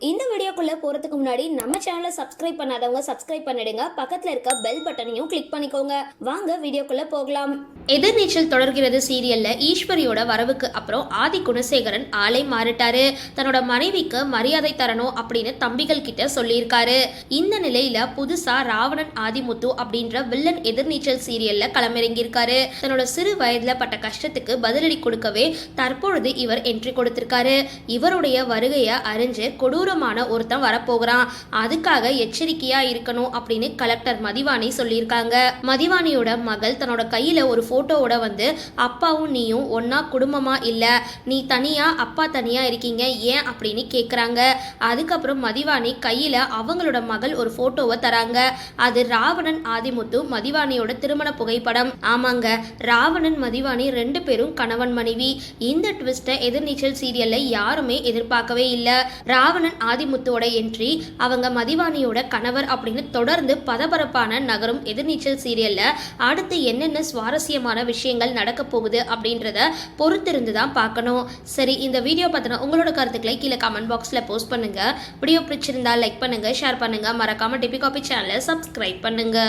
இந்த வீடியோக்குள்ள போறதுக்கு முன்னாடி நம்ம சேனலை சப்ஸ்கிரைப் பண்ணாதவங்க சப்ஸ்கிரைப் பண்ணிடுங்க. பக்கத்துல இருக்க பெல் பட்டனையும் கிளிக் பண்ணிக்கோங்க. வாங்க வீடியோக்குள்ள போகலாம். எதிர்நீச்சல் தொடர்கிறது சீரியல்ல ஈஸ்வரியோட வரவுக்கு அப்புறம் ஆதி குணசேகரன் ஆளை மாறிட்டாரு. தன்னோட மனைவிக்கு மரியாதை தரணும் அப்படின்னு தம்பிகள் கிட்ட சொல்லியிருக்காரு. இந்த நிலையில புதுசா ராவணன் ஆதிமுத்து அப்படின்ற வில்லன் எதிர்நீச்சல் சீரியல்ல களமிறங்கியிருக்காரு. தன்னோட சிறு வயதுல பட்ட கஷ்டத்துக்கு பதிலடி கொடுக்கவே தற்பொழுது இவர் என்ட்ரி கொடுத்திருக்காரு. இவருடைய வருகையை அறிஞ்சு கொடூரமான ஒருத்தன் வரப்போகிறான், அதுக்காக எச்சரிக்கையா இருக்கணும் அப்படின்னு கலெக்டர் மதிவாணி சொல்லியிருக்காங்க. மதிவாணியோட மகள் தன்னோட கையில ஒரு போட்டோவோட வந்து அப்பாவும் நீயும் ஒன்னா குடும்பமா இல்ல, நீ தனியா அப்பா தனியா இருக்கீங்க ஏன் அப்படின்னு கேக்குறாங்க. அதுக்கப்புறம் மதிவாணி கையில அவங்களோட மகள் ஒரு போட்டோவை தராங்க. அது ராவணன் ஆதிமுத்து மதிவாணியோட திருமண புகைப்படம். ஆமாங்க, ராவணன் மதிவாணி ரெண்டு பேரும் கணவன் மனைவி. இந்த ட்விஸ்ட எதிர்நீச்சல் சீரியல்ல யாருமே எதிர்பார்க்கவே இல்ல. ராவணன் ஆதிமுத்துவோட என்ட்ரி, அவங்க மதிவாணியோட கணவர் அப்படின்னு தொடர்ந்து பதபரப்பான நகரும் எதிர்நீச்சல் சீரியல்ல அடுத்து என்னென்ன சுவாரஸ்யமான விஷயங்கள் நடக்க போகுது அப்படின்றத பொறுத்திருந்து தான் பார்க்கணும். சரி, இந்த வீடியோ பத்தின உங்களோட கருத்துக்களை கீழே கமெண்ட் பாக்ஸ்ல போஸ்ட் பண்ணுங்க. வீடியோ பிடிச்சிருந்தா லைக் பண்ணுங்க, ஷேர் பண்ணுங்க, மறக்காம டிபி காபி சேனலை சப்ஸ்கிரைப் பண்ணுங்க.